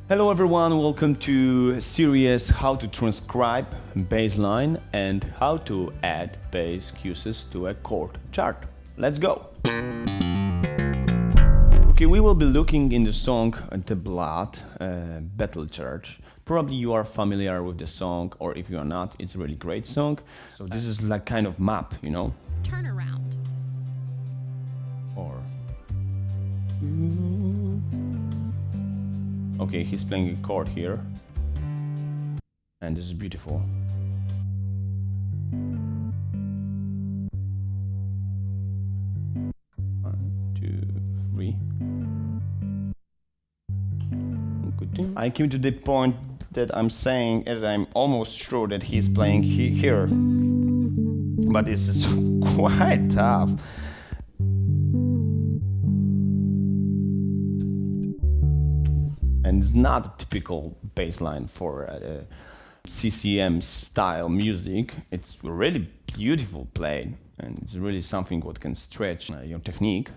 Hello everyone, welcome to series how to transcribe bass line and how to add bass cues to a chord chart. Let's go! Okay, we will be looking in the song The Blood, BETHEL Church. Probably you are familiar with the song, or if you are not, it's a really great song. So this is like kind of map, you know? Turn around. Or... Okay, he's playing a chord here. And this is beautiful. One, two, three. I came to the point that I'm saying that I'm almost sure that he's playing here. But this is quite tough. And it's not a typical bass line for CCM style music. It's really beautiful played, and it's really something what can stretch your technique.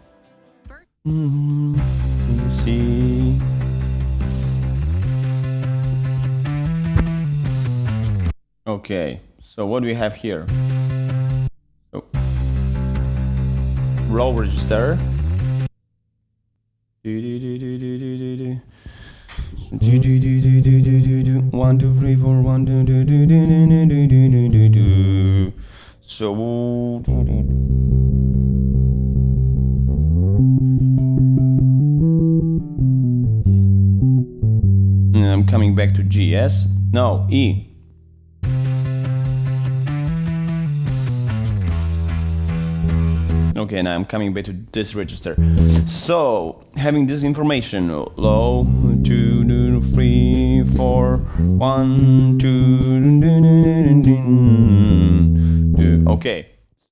See. Okay, so what do we have here? So, roll register. 1, 2, 3, 4, 1, 2, so I'm coming back to G, yes? No, E. Okay, now I'm coming back to this register. So, having this information, low, 2, 3, 4, 1, 2, okay.